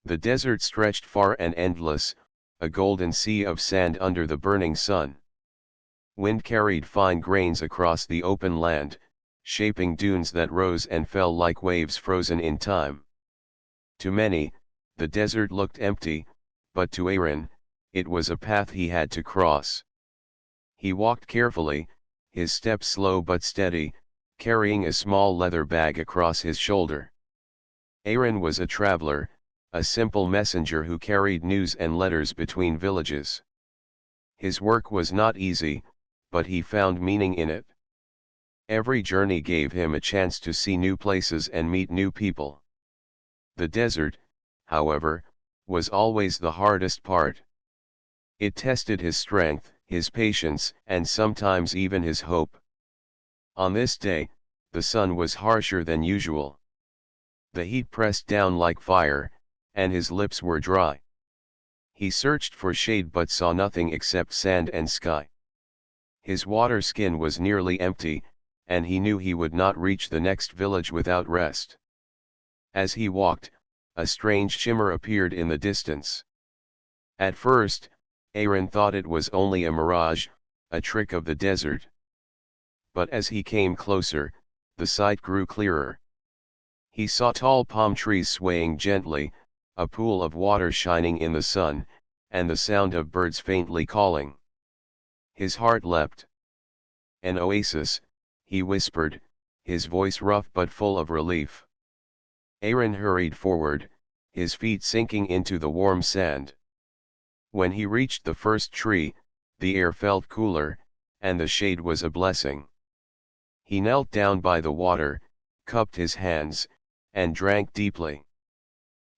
The desert stretched far and endless, a golden sea of sand under the burning sun. Wind carried fine grains across the open land, shaping dunes that rose and fell like waves frozen in time. To many, the desert looked empty, but to Aaron, it was a path he had to cross. He walked carefully, his steps slow but steady, carrying a small leather bag across his shoulder. Aaron was a traveler, a simple messenger who carried news and letters between villages. His work was not easy, but he found meaning in it. Every journey gave him a chance to see new places and meet new people. The desert, however, was always the hardest part. It tested his strength, his patience, and sometimes even his hope. On this day, the sun was harsher than usual. The heat pressed down like fire, and his lips were dry. He searched for shade but saw nothing except sand and sky. His water skin was nearly empty, and he knew he would not reach the next village without rest. As he walked, a strange shimmer appeared in the distance. At first, Aaron thought it was only a mirage, a trick of the desert. But as he came closer, the sight grew clearer. He saw tall palm trees swaying gently, a pool of water shining in the sun, and the sound of birds faintly calling. His heart leapt. An oasis, he whispered, his voice rough but full of relief. Aaron hurried forward, his feet sinking into the warm sand. When he reached the first tree, the air felt cooler, and the shade was a blessing. He knelt down by the water, cupped his hands, and drank deeply.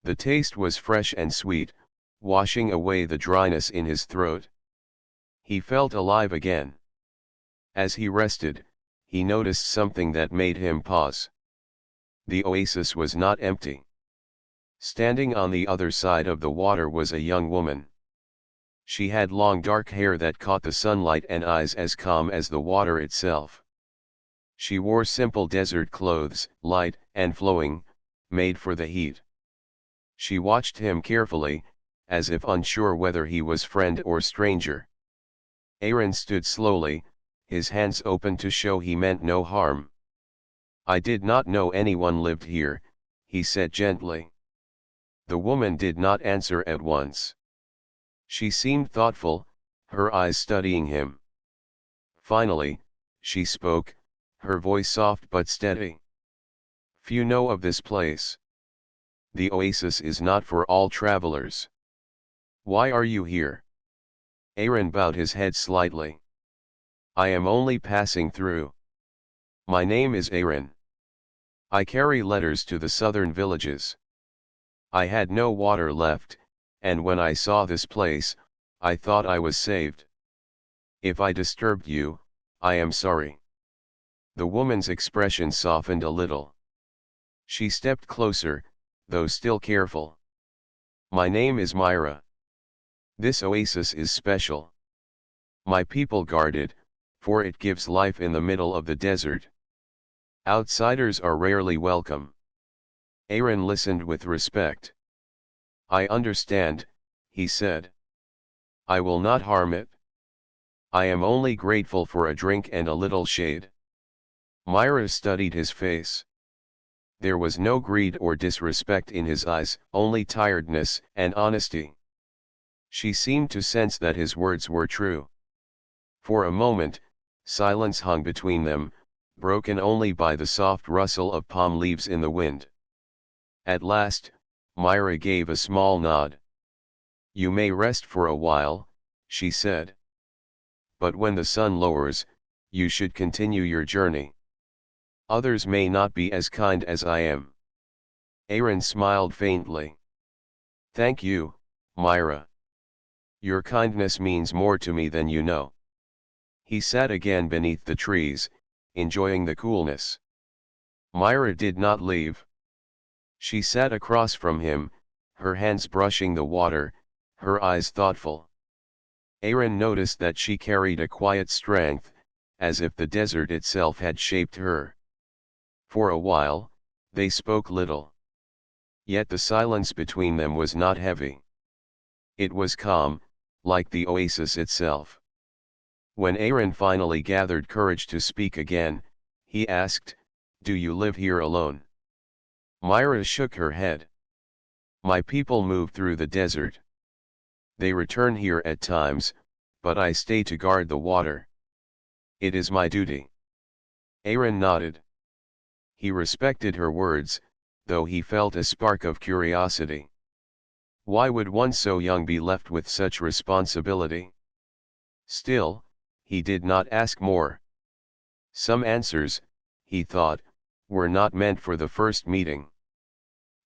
The taste was fresh and sweet, washing away the dryness in his throat. He felt alive again. As he rested, he noticed something that made him pause. The oasis was not empty. Standing on the other side of the water was a young woman. She had long dark hair that caught the sunlight and eyes as calm as the water itself. She wore simple desert clothes, light and flowing, made for the heat. She watched him carefully, as if unsure whether he was friend or stranger. Aaron stood slowly, his hands open to show he meant no harm. "I did not know anyone lived here," he said gently. The woman did not answer at once. She seemed thoughtful, her eyes studying him. Finally, she spoke, her voice soft but steady. "Few know of this place. The oasis is not for all travelers. Why are you here?" Aaron bowed his head slightly. "I am only passing through. My name is Aaron. I carry letters to the southern villages. I had no water left, and when I saw this place, I thought I was saved. If I disturbed you, I am sorry." The woman's expression softened a little. She stepped closer, though still careful. "My name is Myra. This oasis is special. My people guard it, for it gives life in the middle of the desert. Outsiders are rarely welcome." Aaron listened with respect. "I understand," he said. "I will not harm it. I am only grateful for a drink and a little shade." Myra studied his face. There was no greed or disrespect in his eyes, only tiredness and honesty. She seemed to sense that his words were true. For a moment, silence hung between them, broken only by the soft rustle of palm leaves in the wind. At last, Myra gave a small nod. "You may rest for a while," she said. "But when the sun lowers, you should continue your journey. Others may not be as kind as I am." Aaron smiled faintly. "Thank you, Myra. Your kindness means more to me than you know." He sat again beneath the trees, enjoying the coolness. Myra did not leave. She sat across from him, her hands brushing the water, her eyes thoughtful. Aaron noticed that she carried a quiet strength, as if the desert itself had shaped her. For a while, they spoke little. Yet the silence between them was not heavy. It was calm, like the oasis itself. When Aaron finally gathered courage to speak again, he asked, "Do you live here alone?" Myra shook her head. "My people move through the desert. They return here at times, but I stay to guard the water. It is my duty." Aaron nodded. He respected her words, though he felt a spark of curiosity. Why would one so young be left with such responsibility? Still, he did not ask more. Some answers, he thought, were not meant for the first meeting.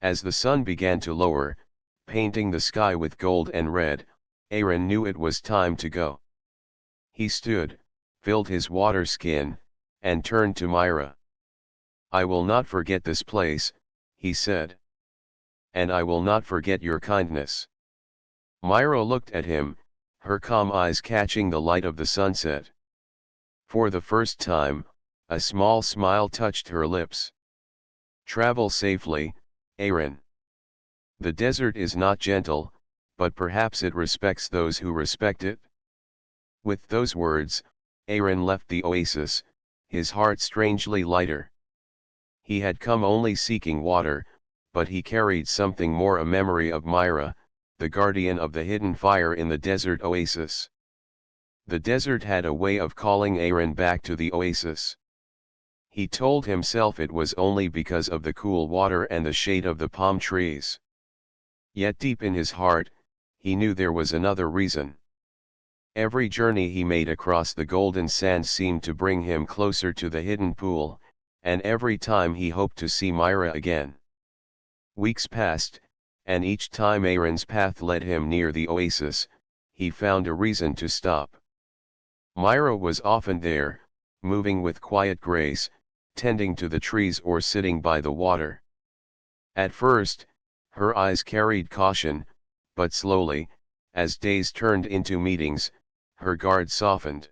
As the sun began to lower, painting the sky with gold and red, Aaron knew it was time to go. He stood, filled his water skin, and turned to Myra. "I will not forget this place," he said. "And I will not forget your kindness." Myra looked at him, her calm eyes catching the light of the sunset. For the first time, a small smile touched her lips. "Travel safely, Aaron. The desert is not gentle, but perhaps it respects those who respect it." With those words, Aaron left the oasis, his heart strangely lighter. He had come only seeking water, but he carried something more, a memory of Myra, the guardian of the hidden fire in the desert oasis. The desert had a way of calling Aaron back to the oasis. He told himself it was only because of the cool water and the shade of the palm trees. Yet deep in his heart, he knew there was another reason. Every journey he made across the golden sands seemed to bring him closer to the hidden pool, and every time he hoped to see Myra again. Weeks passed, and each time Aaron's path led him near the oasis, he found a reason to stop. Myra was often there, moving with quiet grace, tending to the trees or sitting by the water. At first, her eyes carried caution, but slowly, as days turned into meetings, her guard softened.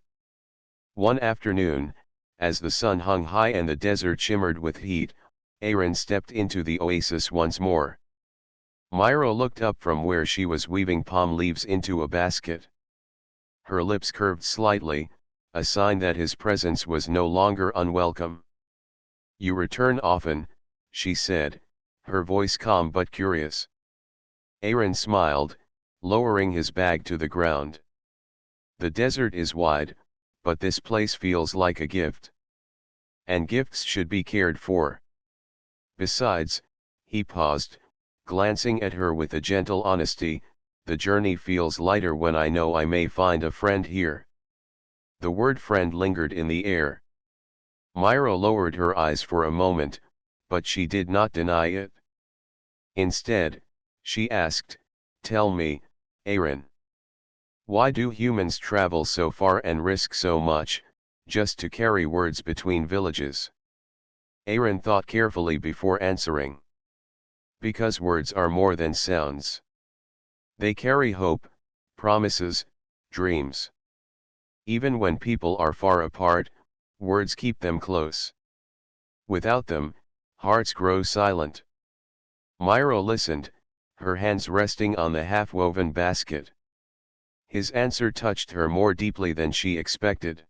One afternoon, as the sun hung high and the desert shimmered with heat, Aaron stepped into the oasis once more. Myra looked up from where she was weaving palm leaves into a basket. Her lips curved slightly, a sign that his presence was no longer unwelcome. "You return often," she said, her voice calm but curious. Aaron smiled, lowering his bag to the ground. "The desert is wide, but this place feels like a gift. And gifts should be cared for. Besides," he paused, glancing at her with a gentle honesty, "the journey feels lighter when I know I may find a friend here." The word friend lingered in the air. Myra lowered her eyes for a moment, but she did not deny it. Instead, she asked, "Tell me, Aaron. Why do humans travel so far and risk so much, just to carry words between villages?" Aaron thought carefully before answering. "Because words are more than sounds. They carry hope, promises, dreams. Even when people are far apart, words keep them close. Without them, hearts grow silent." Myra listened, her hands resting on the half-woven basket. His answer touched her more deeply than she expected.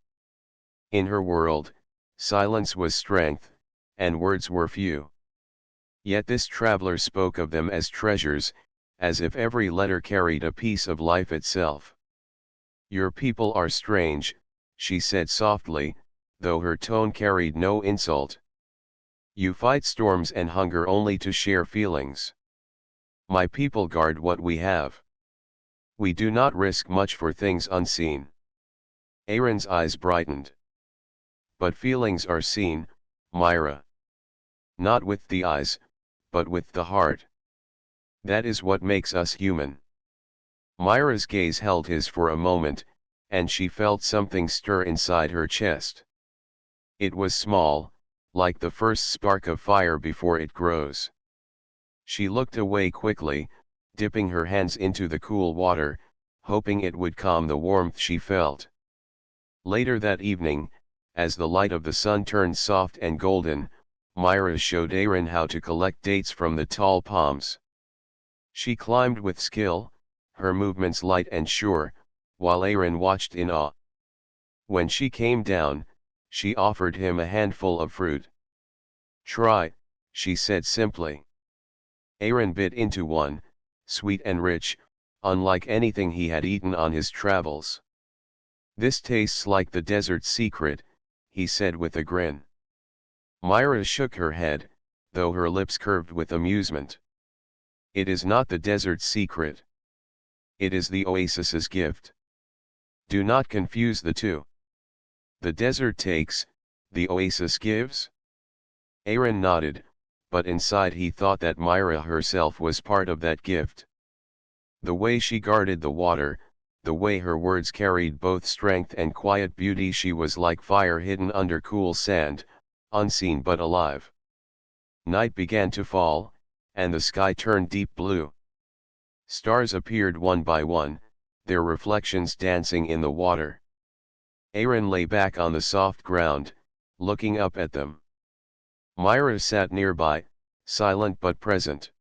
In her world, silence was strength, and words were few. Yet this traveler spoke of them as treasures, as if every letter carried a piece of life itself. "Your people are strange," she said softly, though her tone carried no insult. "You fight storms and hunger only to share feelings. My people guard what we have. We do not risk much for things unseen." Aaron's eyes brightened. "But feelings are seen, Myra. Not with the eyes, but with the heart. That is what makes us human." Myra's gaze held his for a moment, and she felt something stir inside her chest. It was small, like the first spark of fire before it grows. She looked away quickly, dipping her hands into the cool water, hoping it would calm the warmth she felt. Later that evening, as the light of the sun turned soft and golden, Myra showed Aaron how to collect dates from the tall palms. She climbed with skill, her movements light and sure, while Aaron watched in awe. When she came down, she offered him a handful of fruit. "Try," she said simply. Aaron bit into one, sweet and rich, unlike anything he had eaten on his travels. "This tastes like the desert's secret," he said with a grin. Myra shook her head, though her lips curved with amusement. "It is not the desert's secret. It is the oasis's gift. Do not confuse the two. The desert takes, the oasis gives?" Aaron nodded, but inside he thought that Myra herself was part of that gift. The way she guarded the water, the way her words carried both strength and quiet beauty, she was like fire hidden under cool sand, unseen but alive. Night began to fall, and the sky turned deep blue. Stars appeared one by one, their reflections dancing in the water. Aaron lay back on the soft ground, looking up at them. Myra sat nearby, silent but present.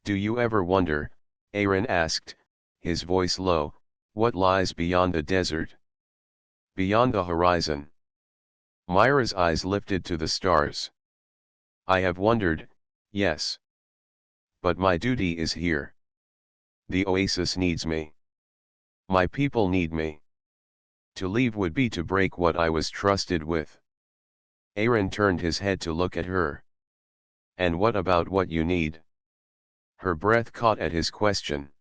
"Do you ever wonder," Aaron asked, his voice low, "what lies beyond the desert? Beyond the horizon?" Myra's eyes lifted to the stars. "I have wondered, yes. But my duty is here. The oasis needs me. My people need me. To leave would be to break what I was trusted with." Aaron turned his head to look at her. "And what about what you need?" Her breath caught at his question.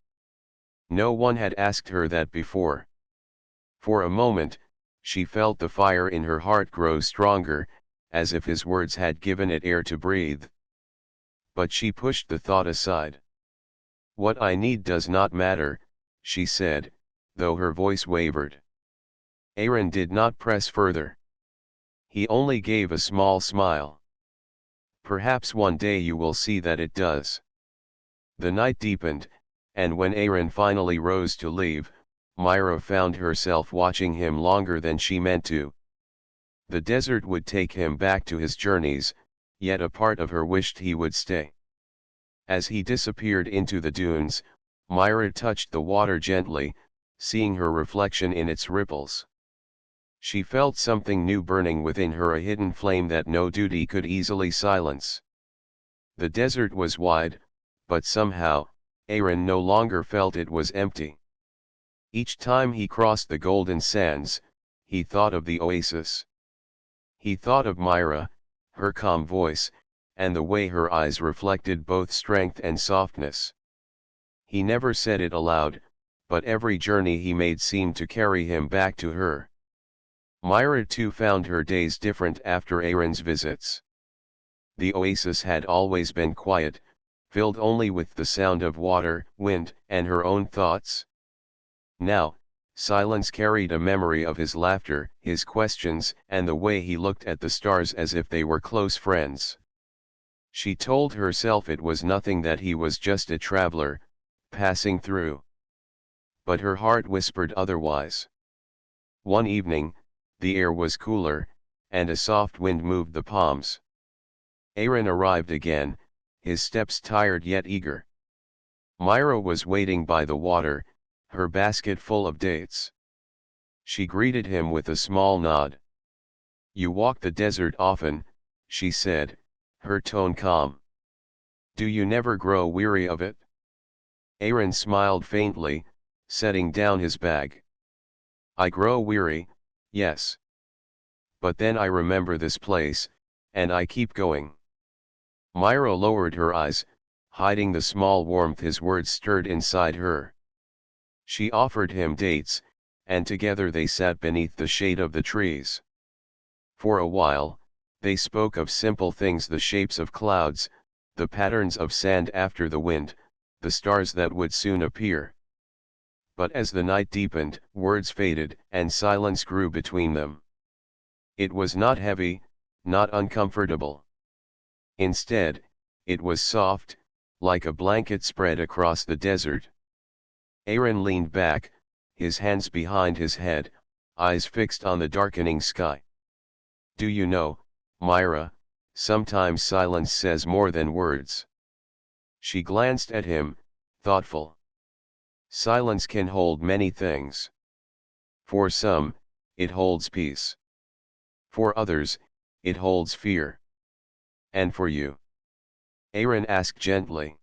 No one had asked her that before. For a moment, she felt the fire in her heart grow stronger, as if his words had given it air to breathe. But she pushed the thought aside. "What I need does not matter," she said, though her voice wavered. Aaron did not press further. He only gave a small smile. "Perhaps one day you will see that it does." The night deepened, and when Aaron finally rose to leave, Myra found herself watching him longer than she meant to. The desert would take him back to his journeys, yet a part of her wished he would stay. As he disappeared into the dunes, Myra touched the water gently, seeing her reflection in its ripples. She felt something new burning within her, a hidden flame that no duty could easily silence. The desert was wide, but somehow, Aaron no longer felt it was empty. Each time he crossed the golden sands, he thought of the oasis. He thought of Myra, her calm voice, and the way her eyes reflected both strength and softness. He never said it aloud, but every journey he made seemed to carry him back to her. Myra too found her days different after Aaron's visits. The oasis had always been quiet, filled only with the sound of water, wind, and her own thoughts. Now, silence carried a memory of his laughter, his questions, and the way he looked at the stars as if they were close friends. She told herself it was nothing, that he was just a traveler, passing through. But her heart whispered otherwise. One evening, the air was cooler, and a soft wind moved the palms. Aaron arrived again, his steps tired yet eager. Myra was waiting by the water, her basket full of dates. She greeted him with a small nod. "You walk the desert often," she said, her tone calm. "Do you never grow weary of it?" Aaron smiled faintly, setting down his bag. "I grow weary, yes. But then I remember this place, and I keep going." Myra lowered her eyes, hiding the small warmth his words stirred inside her. She offered him dates, and together they sat beneath the shade of the trees. For a while, they spoke of simple things, the shapes of clouds, the patterns of sand after the wind, the stars that would soon appear. But as the night deepened, words faded, and silence grew between them. It was not heavy, not uncomfortable. Instead, it was soft, like a blanket spread across the desert. Aaron leaned back, his hands behind his head, eyes fixed on the darkening sky. "Do you know, Myra, Sometimes silence says more than words. She glanced at him, thoughtful. Silence can hold many things. For some, it holds peace. For others, it holds fear. And for you? Aaron asked gently.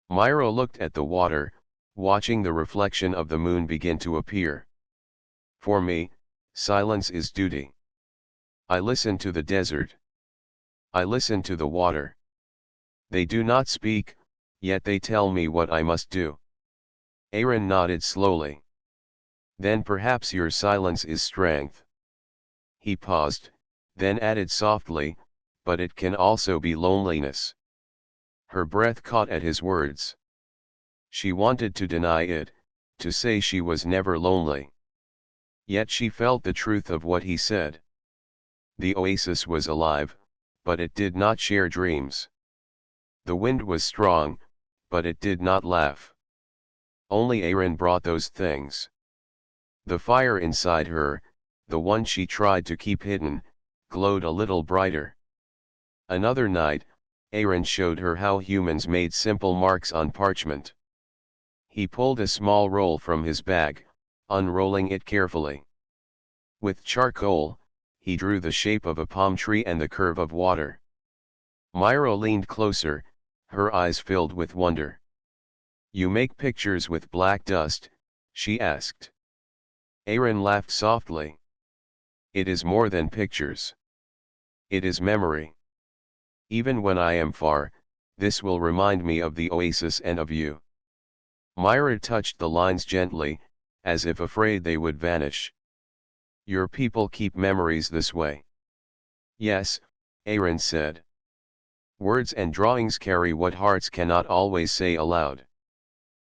Myra looked at the water, watching the reflection of the moon begin to appear. For me, silence is duty. I listen to the desert. I listen to the water. They do not speak, yet they tell me what I must do. Aaron nodded slowly. Then perhaps your silence is strength. He paused, then added softly, but it can also be loneliness. Her breath caught at his words. She wanted to deny it, to say she was never lonely. Yet she felt the truth of what he said. The oasis was alive, but it did not share dreams. The wind was strong, but it did not laugh. Only Aaron brought those things. The fire inside her, the one she tried to keep hidden, glowed a little brighter. Another night, Aaron showed her how humans made simple marks on parchment. He pulled a small roll from his bag, unrolling it carefully. With charcoal, he drew the shape of a palm tree and the curve of water. Myra leaned closer, her eyes filled with wonder. "You make pictures with black dust?" she asked. Aaron laughed softly. "It is more than pictures. It is memory. Even when I am far, this will remind me of the oasis and of you." Myra touched the lines gently, as if afraid they would vanish. "Your people keep memories this way." "Yes," Aaron said. "Words and drawings carry what hearts cannot always say aloud."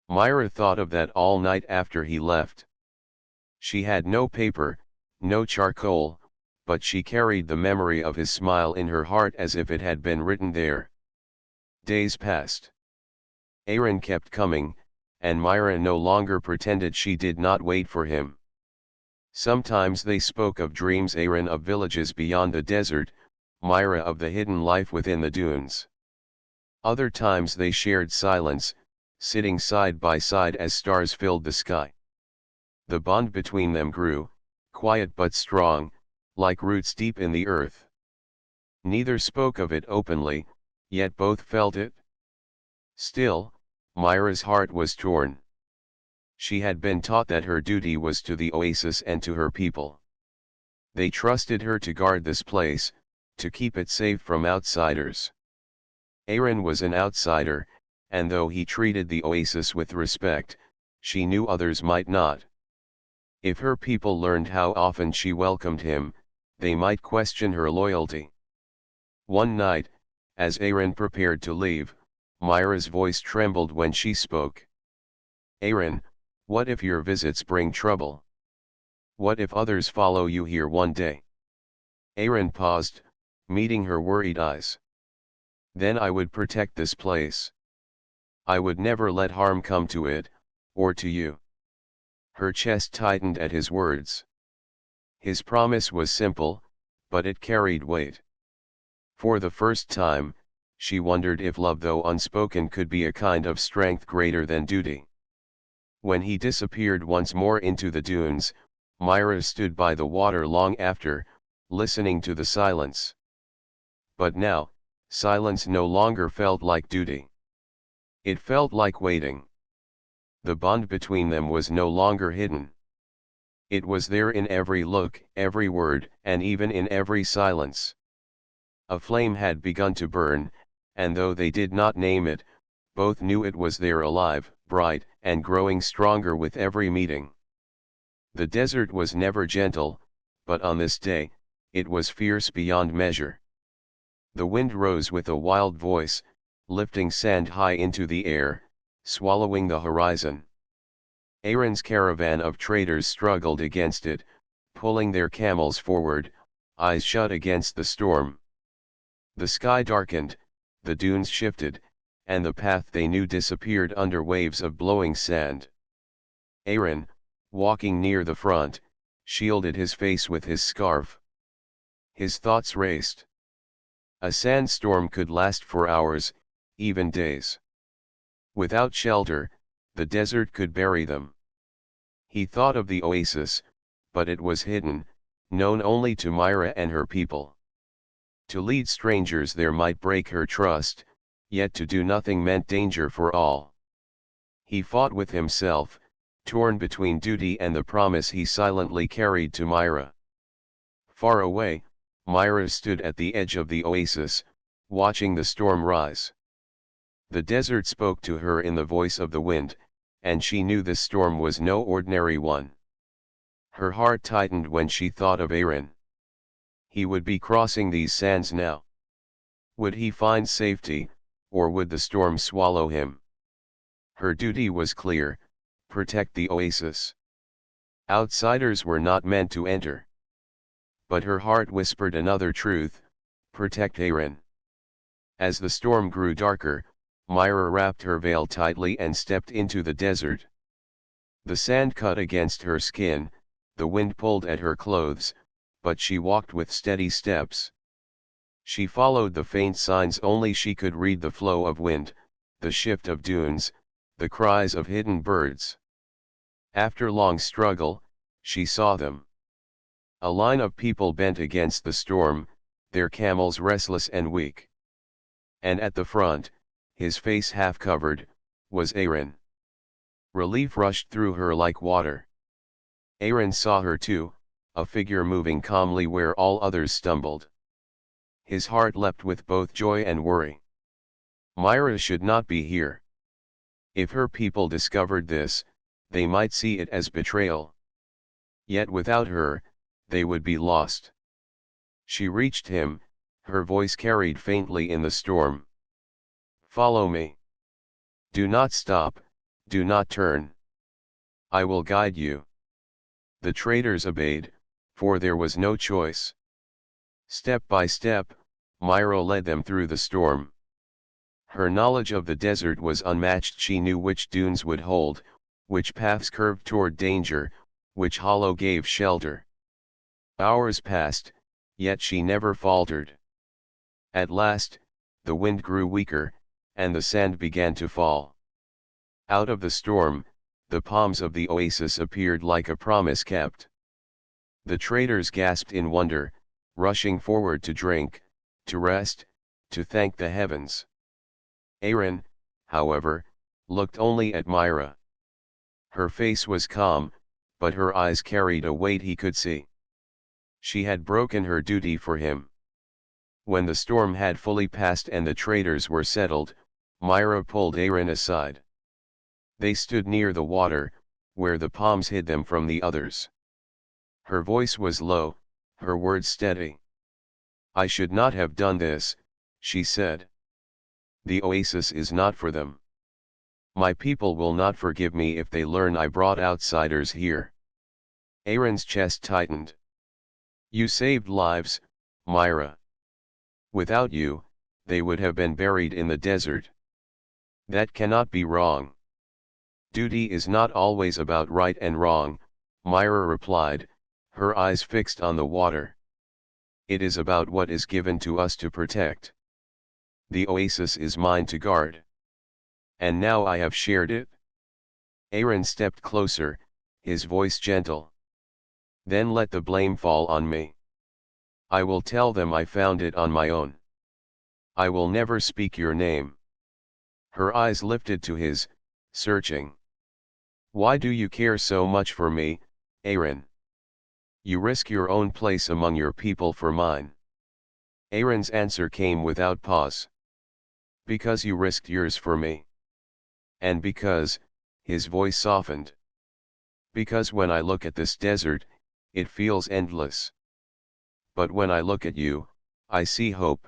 Myra thought of that all night after he left. She had no paper, no charcoal, but she carried the memory of his smile in her heart as if it had been written there. Days passed. Aaron kept coming, and Myra no longer pretended she did not wait for him. Sometimes they spoke of dreams, Aaron of villages beyond the desert, Myra of the hidden life within the dunes. Other times they shared silence, sitting side by side as stars filled the sky. The bond between them grew, quiet but strong, like roots deep in the earth. Neither spoke of it openly, yet both felt it. Still, Myra's heart was torn. She had been taught that her duty was to the oasis and to her people. They trusted her to guard this place, to keep it safe from outsiders. Aaron was an outsider, and though he treated the oasis with respect, she knew others might not. If her people learned how often she welcomed him, they might question her loyalty. One night, as Aaron prepared to leave, Myra's voice trembled when she spoke. "Aaron, what if your visits bring trouble? What if others follow you here one day?" Aaron paused, meeting her worried eyes. "Then I would protect this place. I would never let harm come to it, or to you." Her chest tightened at his words. His promise was simple, but it carried weight. For the first time, she wondered if love, though unspoken, could be a kind of strength greater than duty. When he disappeared once more into the dunes, Myra stood by the water long after, listening to the silence. But now, silence no longer felt like duty. It felt like waiting. The bond between them was no longer hidden. It was there in every look, every word, and even in every silence. A flame had begun to burn, and though they did not name it, both knew it was there, alive, bright, and growing stronger with every meeting. The desert was never gentle, but on this day, it was fierce beyond measure. The wind rose with a wild voice, lifting sand high into the air, swallowing the horizon. Aaron's caravan of traders struggled against it, pulling their camels forward, eyes shut against the storm. The sky darkened, the dunes shifted, and the path they knew disappeared under waves of blowing sand. Aaron, walking near the front, shielded his face with his scarf. His thoughts raced. A sandstorm could last for hours, even days. Without shelter, the desert could bury them. He thought of the oasis, but it was hidden, known only to Myra and her people. To lead strangers there might break her trust, yet to do nothing meant danger for all. He fought with himself, torn between duty and the promise he silently carried to Myra. Far away, Myra stood at the edge of the oasis, watching the storm rise. The desert spoke to her in the voice of the wind, and she knew this storm was no ordinary one. Her heart tightened when she thought of Aaron. He would be crossing these sands now. Would he find safety, or would the storm swallow him? Her duty was clear: protect the oasis. Outsiders were not meant to enter. But her heart whispered another truth: protect Aaron. As the storm grew darker, Myra wrapped her veil tightly and stepped into the desert. The sand cut against her skin, the wind pulled at her clothes, but she walked with steady steps. She followed the faint signs only she could read: the flow of wind, the shift of dunes, the cries of hidden birds. After long struggle, she saw them. A line of people bent against the storm, their camels restless and weak. And at the front, his face half covered, was Aaron. Relief rushed through her like water. Aaron saw her too, a figure moving calmly where all others stumbled. His heart leapt with both joy and worry. Myra should not be here. If her people discovered this, they might see it as betrayal. Yet without her, they would be lost. She reached him, her voice carried faintly in the storm. Follow me. Do not stop, do not turn. I will guide you. The traders obeyed, for there was no choice. Step by step, Myra led them through the storm. Her knowledge of the desert was unmatched. She knew which dunes would hold, which paths curved toward danger, which hollow gave shelter. Hours passed, yet she never faltered. At last, the wind grew weaker, and the sand began to fall. Out of the storm, the palms of the oasis appeared like a promise kept. The traders gasped in wonder, rushing forward to drink, to rest, to thank the heavens. Aaron, however, looked only at Myra. Her face was calm, but her eyes carried a weight he could see. She had broken her duty for him. When the storm had fully passed and the traders were settled, Myra pulled Aaron aside. They stood near the water, where the palms hid them from the others. Her voice was low, her words steady. I should not have done this, she said. The oasis is not for them. My people will not forgive me if they learn I brought outsiders here. Aaron's chest tightened. You saved lives, Myra. Without you, they would have been buried in the desert. That cannot be wrong. Duty is not always about right and wrong, Myra replied, her eyes fixed on the water. It is about what is given to us to protect. The oasis is mine to guard. And now I have shared it. Aaron stepped closer, his voice gentle. Then let the blame fall on me. I will tell them I found it on my own. I will never speak your name. Her eyes lifted to his, searching. Why do you care so much for me, Aaron? You risk your own place among your people for mine. Aaron's answer came without pause. Because you risked yours for me. And because, his voice softened. Because when I look at this desert, it feels endless. But when I look at you, I see hope.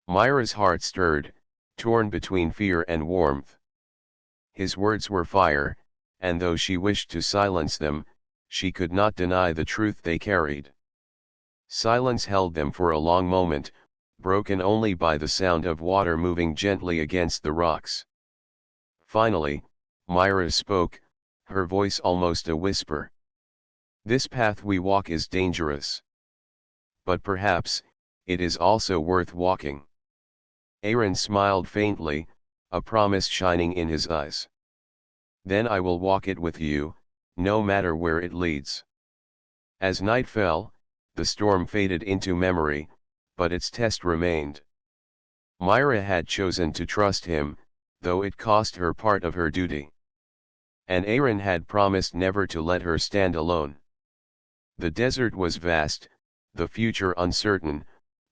Myra's heart stirred, torn between fear and warmth. His words were fire, and though she wished to silence them, she could not deny the truth they carried. Silence held them for a long moment, broken only by the sound of water moving gently against the rocks. Finally, Myra spoke, her voice almost a whisper. This path we walk is dangerous. But perhaps, it is also worth walking. Aaron smiled faintly, a promise shining in his eyes. Then I will walk it with you, no matter where it leads. As night fell, the storm faded into memory, but its test remained. Myra had chosen to trust him, though it cost her part of her duty. And Aaron had promised never to let her stand alone. The desert was vast, the future uncertain,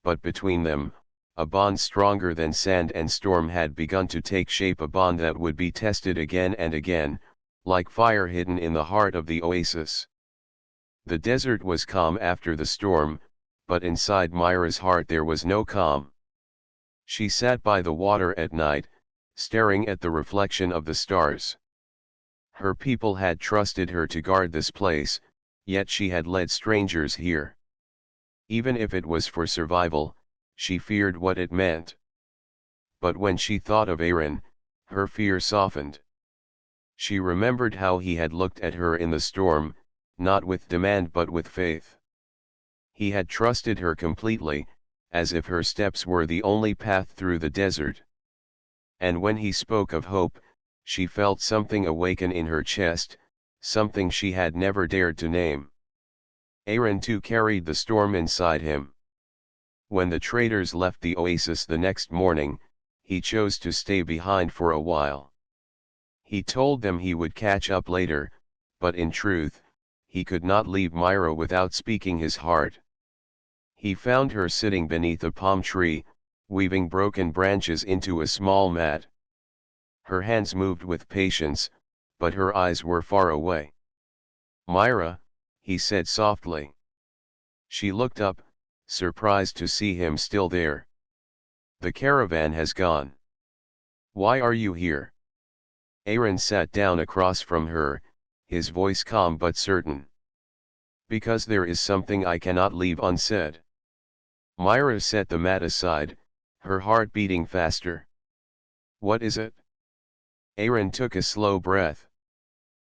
but between them, a bond stronger than sand and storm had begun to take shape, a bond that would be tested again and again, like fire hidden in the heart of the oasis. The desert was calm after the storm, but inside Myra's heart there was no calm. She sat by the water at night, staring at the reflection of the stars. Her people had trusted her to guard this place, yet she had led strangers here. Even if it was for survival, she feared what it meant. But when she thought of Aaron, her fear softened. She remembered how he had looked at her in the storm, not with demand but with faith. He had trusted her completely, as if her steps were the only path through the desert. And when he spoke of hope, she felt something awaken in her chest, something she had never dared to name. Aaron too carried the storm inside him. When the traders left the oasis the next morning, he chose to stay behind for a while. He told them he would catch up later, but in truth, he could not leave Myra without speaking his heart. He found her sitting beneath a palm tree, weaving broken branches into a small mat. Her hands moved with patience, but her eyes were far away. "Myra," he said softly. She looked up, surprised to see him still there. "The caravan has gone. Why are you here?" Aaron sat down across from her, his voice calm but certain. "Because there is something I cannot leave unsaid." Myra set the mat aside, her heart beating faster. "What is it?" Aaron took a slow breath.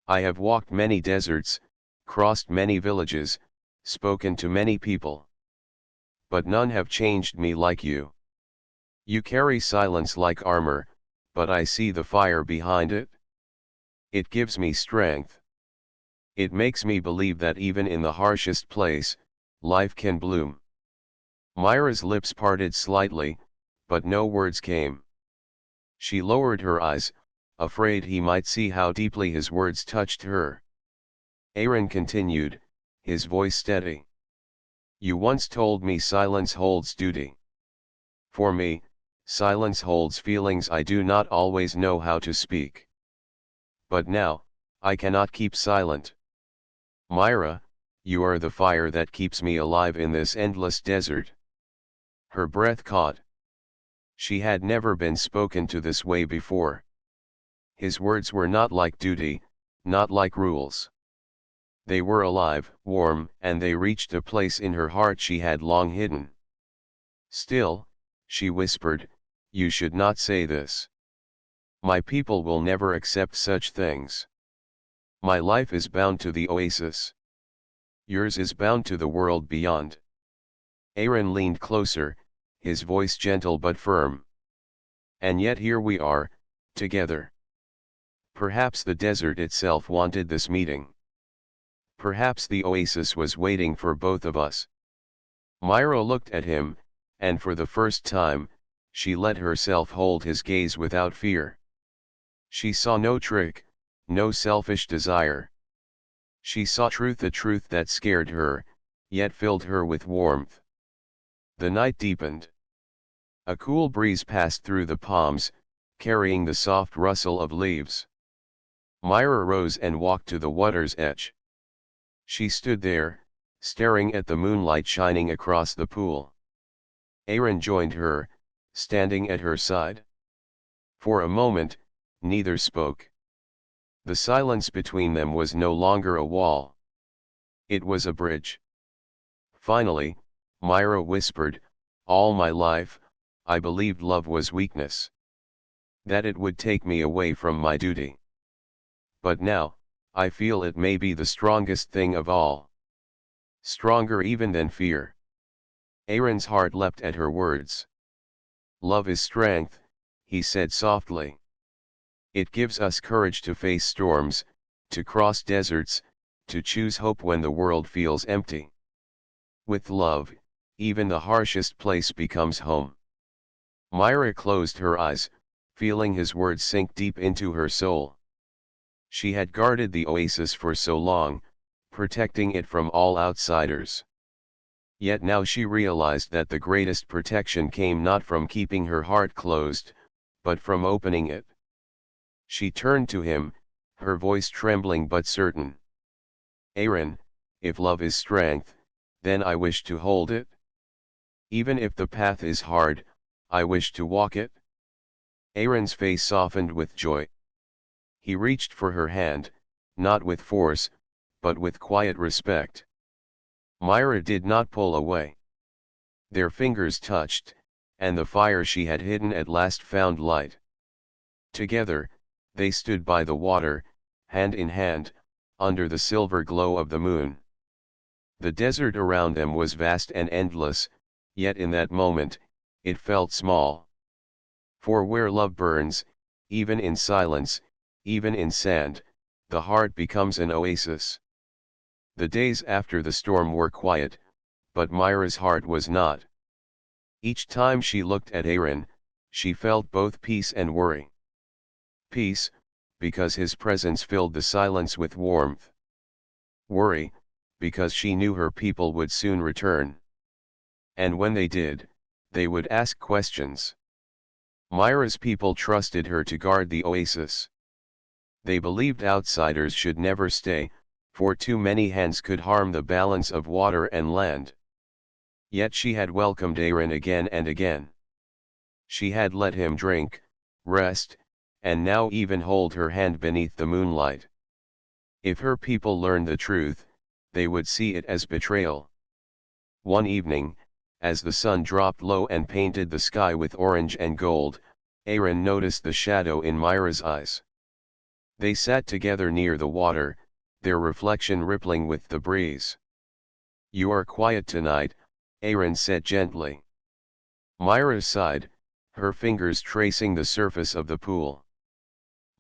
"I have walked many deserts, crossed many villages, spoken to many people. But none have changed me like you. You carry silence like armor, but I see the fire behind it. It gives me strength. It makes me believe that even in the harshest place, life can bloom." Myra's lips parted slightly, but no words came. She lowered her eyes, afraid he might see how deeply his words touched her. Aaron continued, his voice steady. "You once told me silence holds duty. For me, silence holds feelings I do not always know how to speak. But now, I cannot keep silent. Myra, you are the fire that keeps me alive in this endless desert." Her breath caught. She had never been spoken to this way before. His words were not like duty, not like rules. They were alive, warm, and they reached a place in her heart she had long hidden. "Still," she whispered, "you should not say this. My people will never accept such things. My life is bound to the oasis. Yours is bound to the world beyond." Aaron leaned closer, his voice gentle but firm. "And yet here we are, together. Perhaps the desert itself wanted this meeting. Perhaps the oasis was waiting for both of us." Myra looked at him, and for the first time, she let herself hold his gaze without fear. She saw no trick, no selfish desire. She saw truth, a truth that scared her, yet filled her with warmth. The night deepened. A cool breeze passed through the palms, carrying the soft rustle of leaves. Myra rose and walked to the water's edge. She stood there, staring at the moonlight shining across the pool. Aaron joined her, standing at her side. For a moment, neither spoke. The silence between them was no longer a wall. It was a bridge. Finally, Myra whispered, "All my life, I believed love was weakness. That it would take me away from my duty. But now, I feel it may be the strongest thing of all. Stronger even than fear." Aaron's heart leapt at her words. Love is strength, he said softly. It gives us courage to face storms, to cross deserts, to choose hope when the world feels empty. With love, even the harshest place becomes home. Myra closed her eyes, feeling his words sink deep into her soul. She had guarded the oasis for so long, protecting it from all outsiders. Yet now she realized that the greatest protection came not from keeping her heart closed, but from opening it. She turned to him, her voice trembling but certain. Aaron, if love is strength, then I wish to hold it. Even if the path is hard, I wish to walk it. Aaron's face softened with joy. He reached for her hand, not with force, but with quiet respect. Myra did not pull away. Their fingers touched, and the fire she had hidden at last found light. Together, they stood by the water, hand in hand, under the silver glow of the moon. The desert around them was vast and endless, yet in that moment, it felt small. For where love burns, even in silence, even in sand, the heart becomes an oasis. The days after the storm were quiet, but Myra's heart was not. Each time she looked at Aaron, she felt both peace and worry. Peace, because his presence filled the silence with warmth. Worry, because she knew her people would soon return. And when they did, they would ask questions. Myra's people trusted her to guard the oasis. They believed outsiders should never stay, for too many hands could harm the balance of water and land. Yet she had welcomed Aaron again and again. She had let him drink, rest, and now even hold her hand beneath the moonlight. If her people learned the truth, they would see it as betrayal. One evening, as the sun dropped low and painted the sky with orange and gold, Aaron noticed the shadow in Myra's eyes. They sat together near the water, their reflection rippling with the breeze. "You are quiet tonight," Aaron said gently. Myra sighed, her fingers tracing the surface of the pool.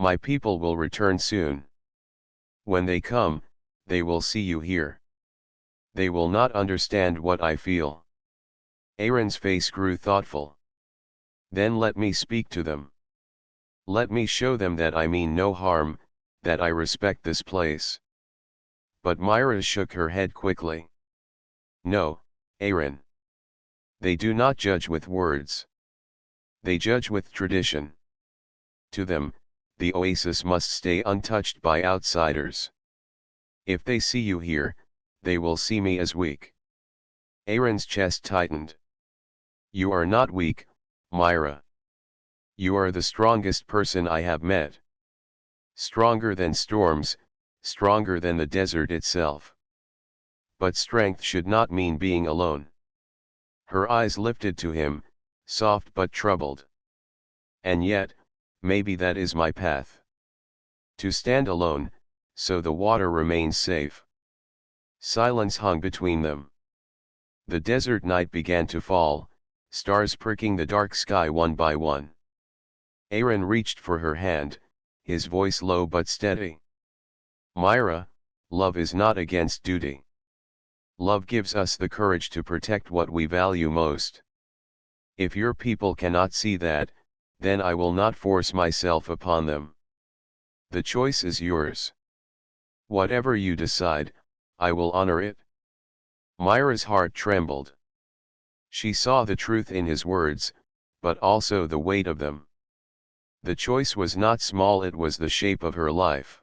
"My people will return soon. When they come, they will see you here. They will not understand what I feel." Aaron's face grew thoughtful. "Then let me speak to them. Let me show them that I mean no harm, that I respect this place." But Myra shook her head quickly. "No, Aaron. They do not judge with words. They judge with tradition. To them, the oasis must stay untouched by outsiders. If they see you here, they will see me as weak." Aaron's chest tightened. "You are not weak, Myra. You are the strongest person I have met. Stronger than storms, stronger than the desert itself. But strength should not mean being alone." Her eyes lifted to him, soft but troubled. "And yet, maybe that is my path. To stand alone, so the water remains safe." Silence hung between them. The desert night began to fall, stars pricking the dark sky one by one. Aaron reached for her hand, his voice low but steady. "Myra, love is not against duty. Love gives us the courage to protect what we value most. If your people cannot see that, then I will not force myself upon them. The choice is yours. Whatever you decide, I will honor it." Myra's heart trembled. She saw the truth in his words, but also the weight of them. The choice was not small, it was the shape of her life.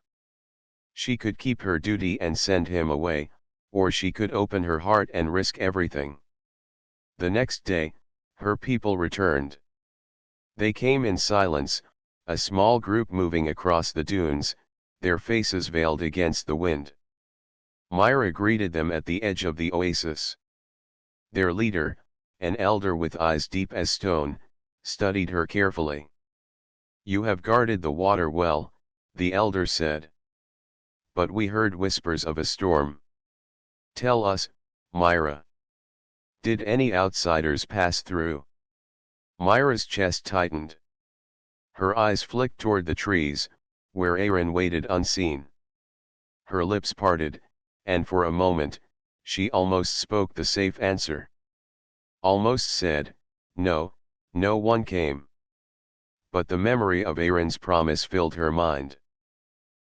She could keep her duty and send him away, or she could open her heart and risk everything. The next day, her people returned. They came in silence, a small group moving across the dunes, their faces veiled against the wind. Myra greeted them at the edge of the oasis. Their leader, an elder with eyes deep as stone, studied her carefully. "You have guarded the water well," the elder said. "But we heard whispers of a storm. Tell us, Myra. Did any outsiders pass through? Myra's chest tightened. Her eyes flicked toward the trees, where Aaron waited unseen. Her lips parted, and for a moment, she almost spoke the safe answer. Almost said, "No, no one came." But the memory of Aaron's promise filled her mind.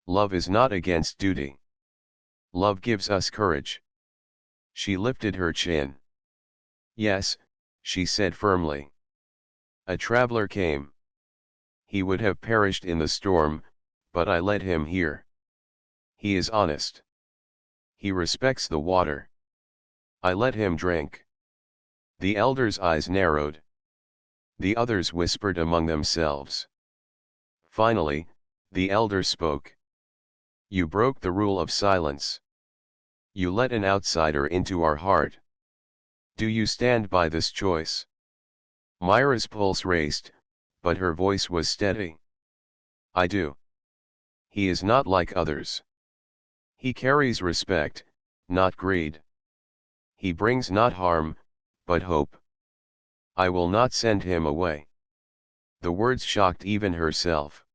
Love is not against duty. Love gives us courage. She lifted her chin. "Yes," she said firmly. "A traveler came. He would have perished in the storm, but I led him here. He is honest. He respects the water. I let him drink." The elders' eyes narrowed. The others whispered among themselves. Finally, the elder spoke. "You broke the rule of silence. You let an outsider into our heart. Do you stand by this choice?" Myra's pulse raced, but her voice was steady. "I do. He is not like others. He carries respect, not greed. He brings not harm, but hope. I will not send him away." The words shocked even herself.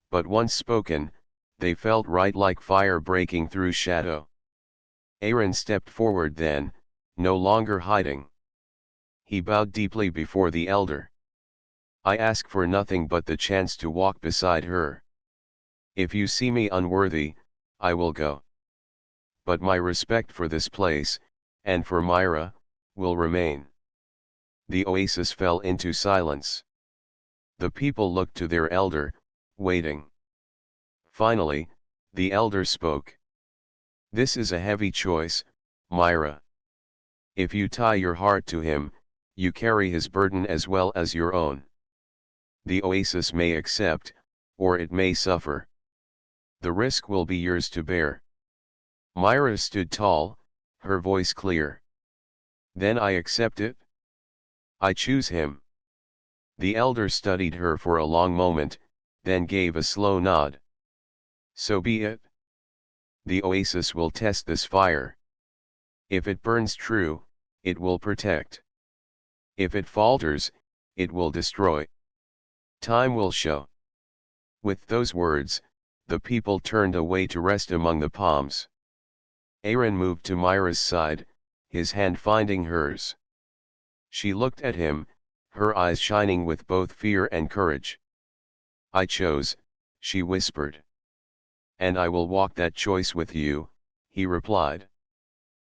But once spoken, they felt right like fire breaking through shadow. Aaron stepped forward then, no longer hiding. He bowed deeply before the elder. "I ask for nothing but the chance to walk beside her. If you see me unworthy, I will go. But my respect for this place, and for Myra, will remain." The oasis fell into silence. The people looked to their elder, waiting. Finally, the elder spoke. "This is a heavy choice, Myra. If you tie your heart to him, you carry his burden as well as your own. The oasis may accept, or it may suffer. The risk will be yours to bear." Myra stood tall, her voice clear. "Then I accept it. I choose him." The elder studied her for a long moment, then gave a slow nod. "So be it. The oasis will test this fire. If it burns true, it will protect. If it falters, it will destroy. Time will show." With those words, the people turned away to rest among the palms. Aaron moved to Myra's side, his hand finding hers. She looked at him, her eyes shining with both fear and courage. "I chose," she whispered. "And I will walk that choice with you," he replied.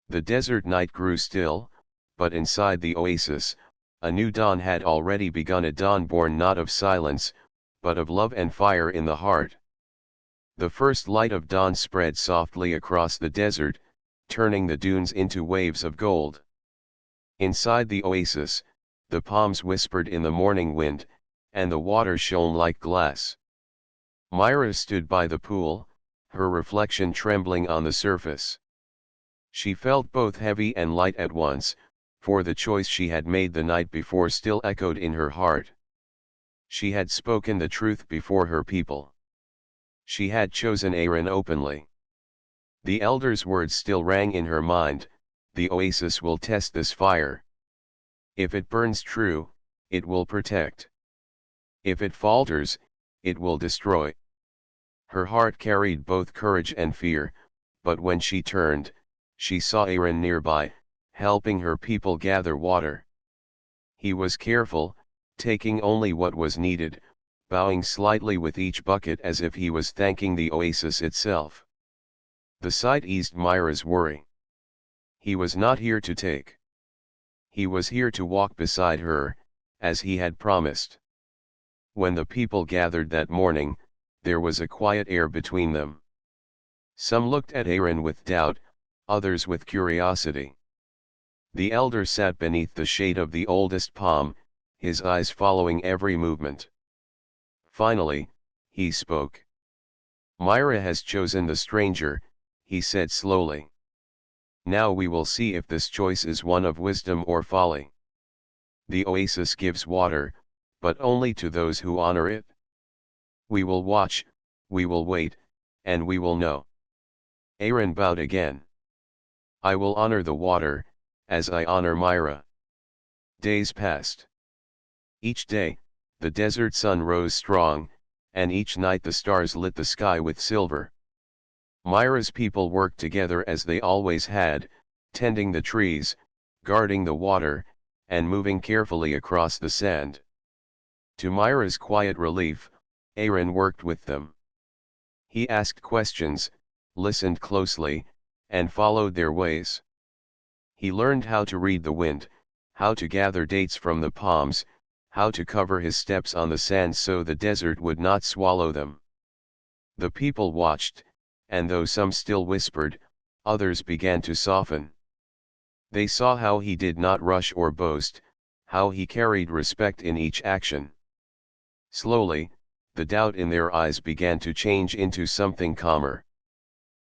The desert night grew still, but inside the oasis, a new dawn had already begun, a dawn born not of silence, but of love and fire in the heart. The first light of dawn spread softly across the desert, turning the dunes into waves of gold. Inside the oasis, the palms whispered in the morning wind, and the water shone like glass. Myra stood by the pool, her reflection trembling on the surface. She felt both heavy and light at once, for the choice she had made the night before still echoed in her heart. She had spoken the truth before her people. She had chosen Aaron openly. The elder's words still rang in her mind, "The oasis will test this fire. If it burns true, it will protect. If it falters, it will destroy." Her heart carried both courage and fear, but when she turned, she saw Aaron nearby, helping her people gather water. He was careful, taking only what was needed, bowing slightly with each bucket as if he was thanking the oasis itself. The sight eased Myra's worry. He was not here to take. He was here to walk beside her, as he had promised. When the people gathered that morning, there was a quiet air between them. Some looked at Aaron with doubt, others with curiosity. The elder sat beneath the shade of the oldest palm, his eyes following every movement. Finally, he spoke. "Myra has chosen the stranger," he said slowly. "Now we will see if this choice is one of wisdom or folly. The oasis gives water, but only to those who honor it. We will watch, we will wait, and we will know." Aaron bowed again. "I will honor the water, as I honor Myra." Days passed. Each day, the desert sun rose strong, and each night the stars lit the sky with silver. Myra's people worked together as they always had, tending the trees, guarding the water, and moving carefully across the sand. To Myra's quiet relief, Aaron worked with them. He asked questions, listened closely, and followed their ways. He learned how to read the wind, how to gather dates from the palms, how to cover his steps on the sand so the desert would not swallow them. The people watched, and though some still whispered, others began to soften. They saw how he did not rush or boast, how he carried respect in each action. Slowly, the doubt in their eyes began to change into something calmer.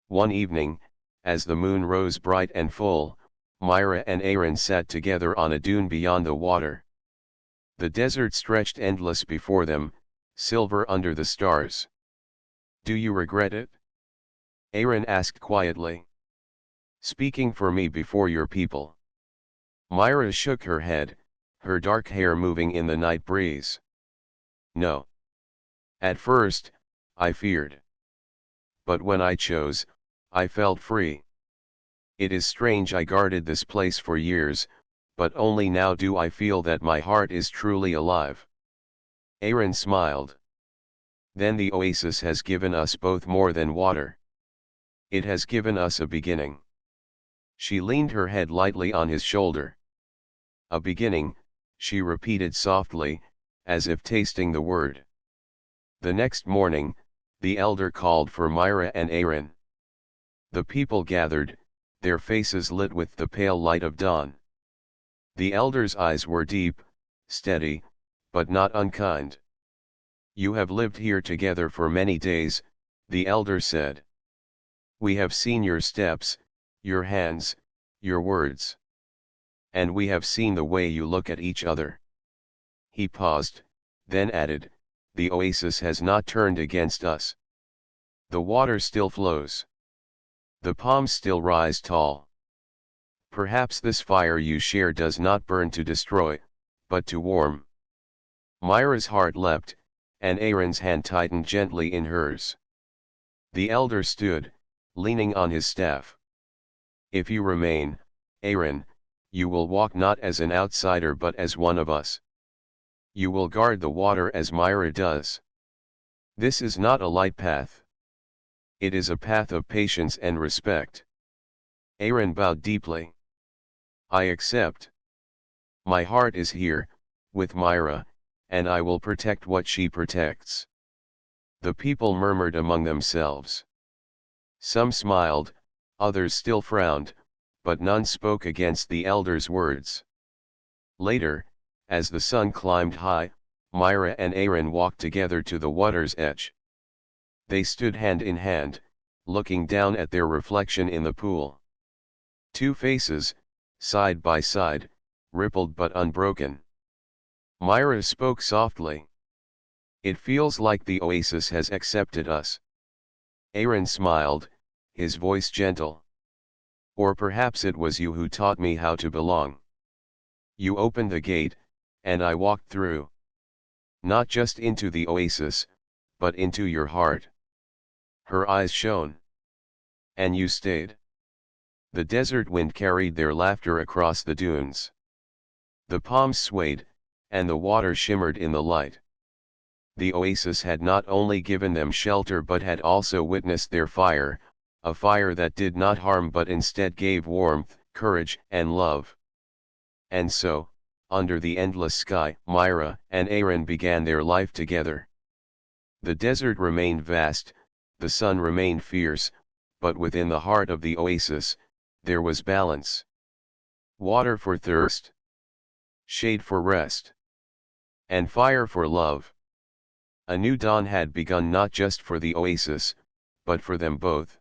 One evening, as the moon rose bright and full, Myra and Aaron sat together on a dune beyond the water. The desert stretched endless before them, silver under the stars. "Do you regret it?" Aaron asked quietly. "Speaking for me before your people." Myra shook her head, her dark hair moving in the night breeze. "No. At first, I feared. But when I chose, I felt free. It is strange I guarded this place for years, but only now do I feel that my heart is truly alive." Aaron smiled. "Then the oasis has given us both more than water. It has given us a beginning." She leaned her head lightly on his shoulder. "A beginning," she repeated softly, as if tasting the word. The next morning, the elder called for Myra and Aaron. The people gathered, their faces lit with the pale light of dawn. The elder's eyes were deep, steady, but not unkind. "You have lived here together for many days," the elder said. "We have seen your steps, your hands, your words. And we have seen the way you look at each other." He paused, then added, "The oasis has not turned against us. The water still flows. The palms still rise tall. Perhaps this fire you share does not burn to destroy, but to warm." Myra's heart leapt, and Aaron's hand tightened gently in hers. The elder stood, leaning on his staff. "If you remain, Aaron, you will walk not as an outsider but as one of us. You will guard the water as Myra does. This is not a light path. It is a path of patience and respect." Aaron bowed deeply. "I accept. My heart is here, with Myra, and I will protect what she protects." The people murmured among themselves. Some smiled, others still frowned, but none spoke against the elder's words. Later, as the sun climbed high, Myra and Aaron walked together to the water's edge. They stood hand in hand, looking down at their reflection in the pool. Two faces, side by side, rippled but unbroken. Myra spoke softly. "It feels like the oasis has accepted us." Aaron smiled, his voice gentle. "Or perhaps it was you who taught me how to belong. You opened the gate, and I walked through. Not just into the oasis, but into your heart." Her eyes shone. "And you stayed." The desert wind carried their laughter across the dunes. The palms swayed, and the water shimmered in the light. The oasis had not only given them shelter but had also witnessed their fire, a fire that did not harm but instead gave warmth, courage, and love. And so, under the endless sky, Myra and Aaron began their life together. The desert remained vast, the sun remained fierce, but within the heart of the oasis, there was balance. Water for thirst, shade for rest, and fire for love. A new dawn had begun not just for the oasis, but for them both.